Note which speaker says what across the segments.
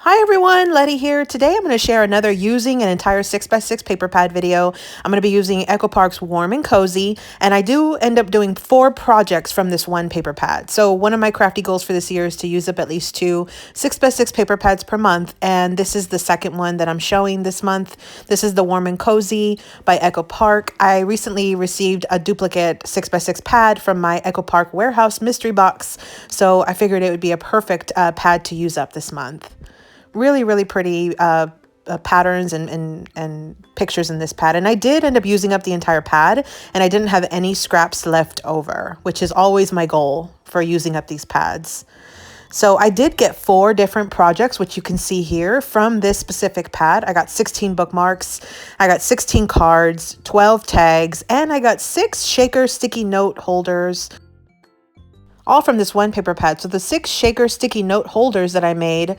Speaker 1: Hi everyone, Letty here. Today I'm going to share another using an entire 6x6 paper pad video. I'm going to be using EcoPark's Warm and Cozy, and I do end up doing 4 projects from this one paper pad. So one of my crafty goals for this year is to use up at least 2 6x6 paper pads per month, and this is the second one that I'm showing this month. This is the Warm and Cozy by EcoPark. I recently received a duplicate 6x6 pad from my EcoPark warehouse mystery box, so I figured it would be a perfect pad to use up this month. Really pretty patterns and pictures in this pad. And I did end up using up the entire pad, and I didn't have any scraps left over, which is always my goal for using up these pads. So I did get 4 different projects, which you can see here from this specific pad. I got 16 bookmarks, I got 16 cards, 12 tags, and I got 6 shaker sticky note holders, all from this one paper pad. So the 6 shaker sticky note holders that I made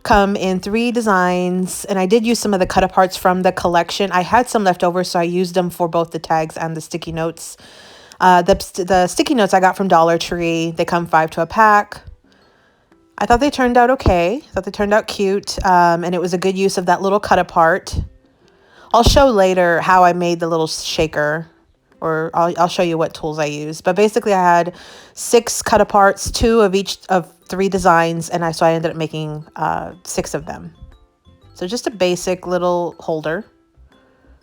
Speaker 1: come in 3 designs, and I did use some of the cut aparts from the collection. I had some left over, so I used them for both the tags and the sticky notes. The sticky notes I got from Dollar Tree. They come 5 to a pack. I thought they turned out okay. I thought they turned out cute, and it was a good use of that little cut apart. I'll show later how I made the little shaker, or I'll show you what tools I used. But basically I had 6 cut aparts, 2 of each of 3 designs, and so I ended up making 6 of them. So just a basic little holder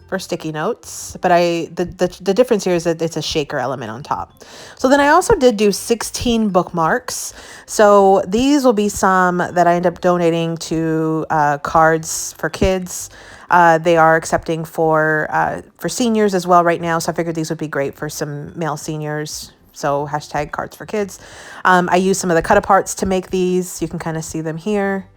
Speaker 1: for sticky notes, but the difference here is that it's a shaker element on top. So then I also did do 16 bookmarks. So these will be some that I end up donating to cards for kids. They are accepting for seniors as well right now, so I figured these would be great for some male seniors. So hashtag cards for kids. I used some of the cut aparts to make these. You can kind of see them here.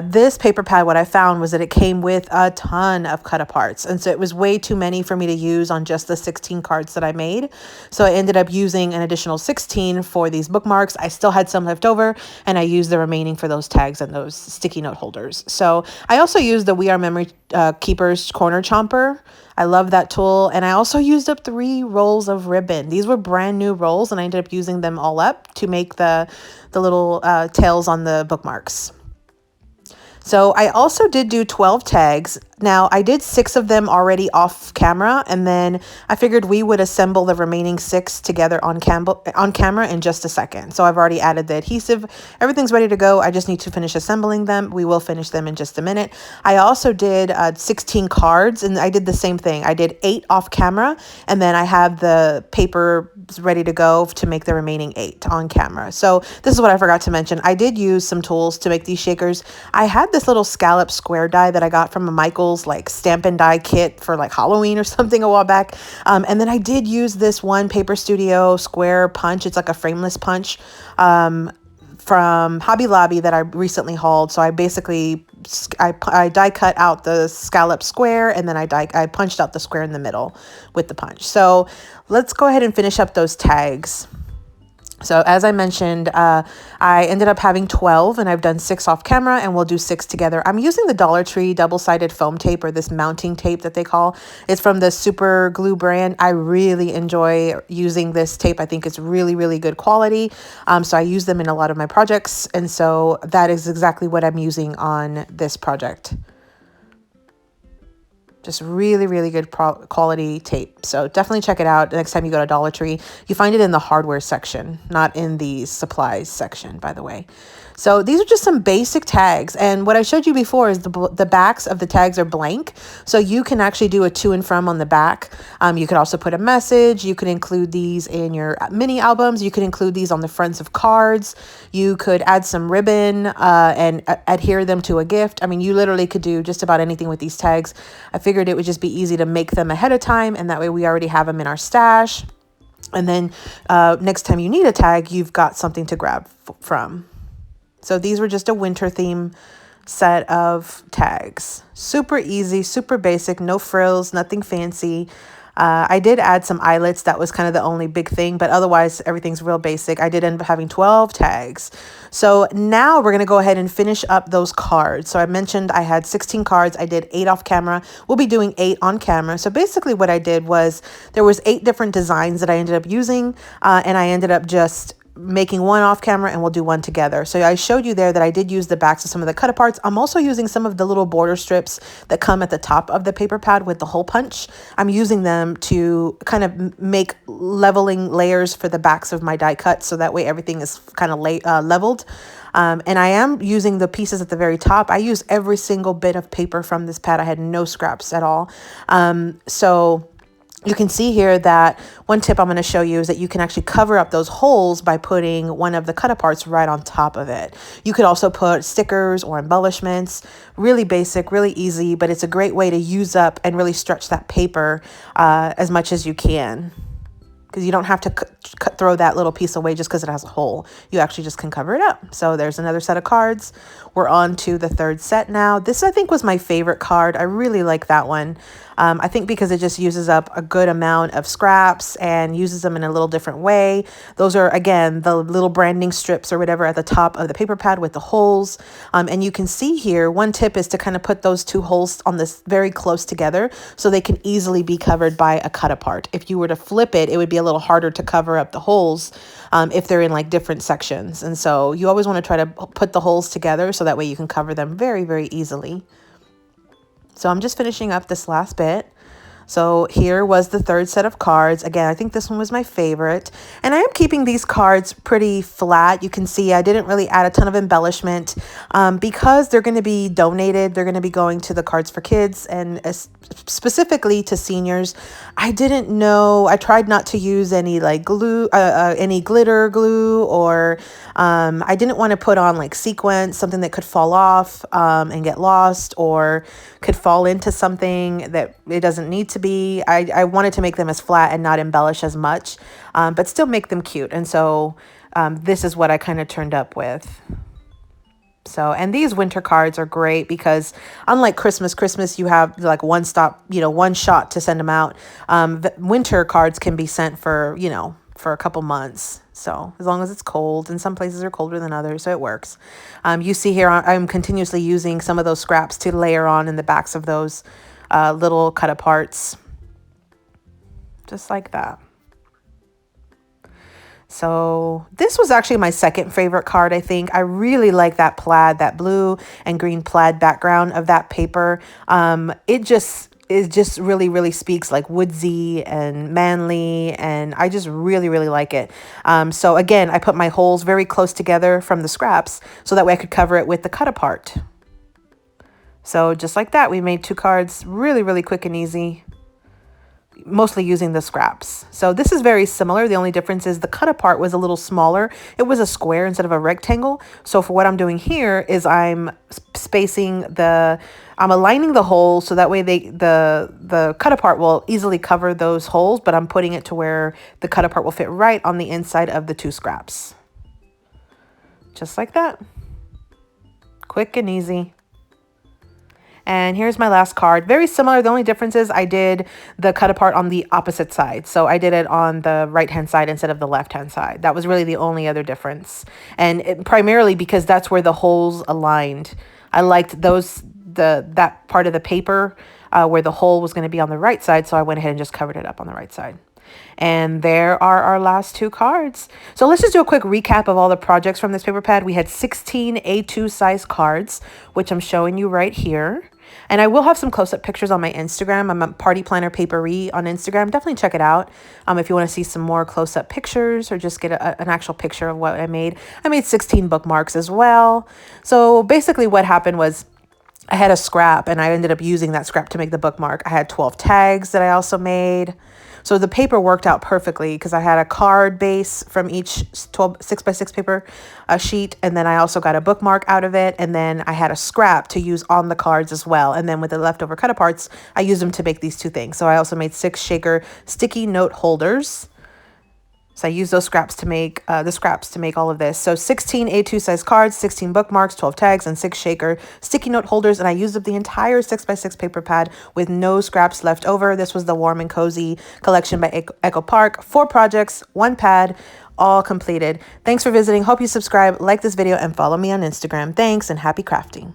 Speaker 1: This paper pad, what I found was that it came with a ton of cut aparts. And so it was way too many for me to use on just the 16 cards that I made. So I ended up using an additional 16 for these bookmarks. I still had some left over, and I used the remaining for those tags and those sticky note holders. So I also used the We Are Memory Keepers Corner Chomper. I love that tool. And I also used up 3 rolls of ribbon. These were brand new rolls, and I ended up using them all up to make the little tails on the bookmarks. So I also did do 12 tags. Now I did 6 of them already off camera, and then I figured we would assemble the remaining 6 together on camera in just a second. So I've already added the adhesive. Everything's ready to go. I just need to finish assembling them. We will finish them in just a minute. I also did 16 cards, and I did the same thing. I did 8 off camera, and then I have the paper ready to go to make the remaining 8 on camera. So this is what I forgot to mention. I did use some tools to make these shakers. I had this little scallop square die that I got from a Michael's like stamp and die kit for like Halloween or something a while back. And then I did use this one Paper Studio square punch. It's like a frameless punch from Hobby Lobby that I recently hauled. So I basically, I die cut out the scallop square, and then I punched out the square in the middle with the punch. So let's go ahead and finish up those tags. So as I mentioned, I ended up having 12, and I've done 6 off camera, and we'll do 6 together. I'm using the Dollar Tree double-sided foam tape, or this mounting tape that they call. It's from the Super Glue brand. I really enjoy using this tape. I think it's really good quality. So I use them in a lot of my projects, and so that is exactly what I'm using on this project. Just really good quality tape. So definitely check it out next time you go to Dollar Tree. You find it in the hardware section, not in the supplies section, by the way. So these are just some basic tags. And what I showed you before is the backs of the tags are blank. So you can actually do a to and from on the back. You could also put a message. You could include these in your mini albums. You could include these on the fronts of cards. You could add some ribbon and adhere them to a gift. I mean, you literally could do just about anything with these tags. I figured it would just be easy to make them ahead of time, and that way we already have them in our stash. And then next time you need a tag, you've got something to grab from. So these were just a winter theme set of tags. Super easy, super basic, no frills, nothing fancy. I did add some eyelets. That was kind of the only big thing, but otherwise everything's real basic. I did end up having 12 tags. So now we're going to go ahead and finish up those cards. So I mentioned I had 16 cards. I did 8 off camera. We'll be doing 8 on camera. So basically what I did was there was 8 different designs that I ended up using, and I ended up just making one off camera and we'll do one together. So I showed you there that I did use the backs of some of the cut aparts. I'm also using some of the little border strips that come at the top of the paper pad with the hole punch. I'm using them to kind of make leveling layers for the backs of my die cuts, so that way everything is kind of leveled. And I am using the pieces at the very top. I use every single bit of paper from this pad. I had no scraps at all. So you can see here that one tip I'm going to show you is that you can actually cover up those holes by putting one of the cut aparts right on top of it. You could also put stickers or embellishments. Really basic, really easy, but it's a great way to use up and really stretch that paper as much as you can. Because you don't have to throw that little piece away just because it has a hole. You actually just can cover it up. So there's another set of cards. We're on to the third set now. This, I think, was my favorite card. I really like that one. I think because it just uses up a good amount of scraps and uses them in a little different way. Those are, again, the little branding strips or whatever at the top of the paper pad with the holes. And you can see here, one tip is to kind of put those two holes on this very close together so they can easily be covered by a cut apart. If you were to flip it, it would be a little harder to cover up the holes if they're in like different sections. And so you always want to try to put the holes together so that way you can cover them very, very easily. So I'm just finishing up this last bit. So here was the third set of cards. Again, I think this one was my favorite. And I am keeping these cards pretty flat. You can see I didn't really add a ton of embellishment because they're going to be donated. They're going to be going to the Cards for Kids and specifically to seniors. I didn't know. I tried not to use any like glue, any glitter glue, or I didn't want to put on like sequins, something that could fall off and get lost, or could fall into something that it doesn't need to be. I wanted to make them as flat and not embellish as much, but still make them cute. And so this is what I kind of turned up with. So, and these winter cards are great because unlike Christmas, you have like one stop, one shot to send them out. The winter cards can be sent for, for a couple months. So as long as it's cold, and some places are colder than others, so it works. You see here, I'm continuously using some of those scraps to layer on in the backs of those little cut aparts, just like that. So this was actually my second favorite card, I think. I really like that plaid, that blue and green plaid background of that paper. It just really, really speaks like woodsy and manly, and I just really, really like it. So again, I put my holes very close together from the scraps so that way I could cover it with the cut apart. So just like that, we made two cards really, really quick and easy, mostly using the scraps. So this is very similar. The only difference is the cut apart was a little smaller. It was a square instead of a rectangle. So for what I'm doing here is I'm aligning the holes so that way the cut apart will easily cover those holes, but I'm putting it to where the cut apart will fit right on the inside of the two scraps. Just like that. Quick and easy. And here's my last card. Very similar. The only difference is I did the cut apart on the opposite side. So I did it on the right-hand side instead of the left-hand side. That was really the only other difference. And primarily because that's where the holes aligned. I liked that part of the paper where the hole was going to be on the right side. So I went ahead and just covered it up on the right side. And there are our last two cards. So let's just do a quick recap of all the projects from this paper pad. We had 16 A2 size cards, which I'm showing you right here. And I will have some close-up pictures on my Instagram. I'm a Party Planner Papery on Instagram. Definitely check it out if you want to see some more close-up pictures or just get an actual picture of what I made. I made 16 bookmarks as well. So basically what happened was I had a scrap and I ended up using that scrap to make the bookmark. I had 12 tags that I also made. So the paper worked out perfectly because I had a card base from each 6x6 paper sheet. And then I also got a bookmark out of it. And then I had a scrap to use on the cards as well. And then with the leftover cut aparts, I used them to make these two things. So I also made 6 shaker sticky note holders. So I used those scraps to make all of this. So 16 A2 size cards, 16 bookmarks, 12 tags, and 6 shaker sticky note holders. And I used up the entire 6x6 paper pad with no scraps left over. This was the Warm and Cozy collection by Echo Park. 4 projects, 1 pad, all completed. Thanks for visiting. Hope you subscribe, like this video, and follow me on Instagram. Thanks, and happy crafting.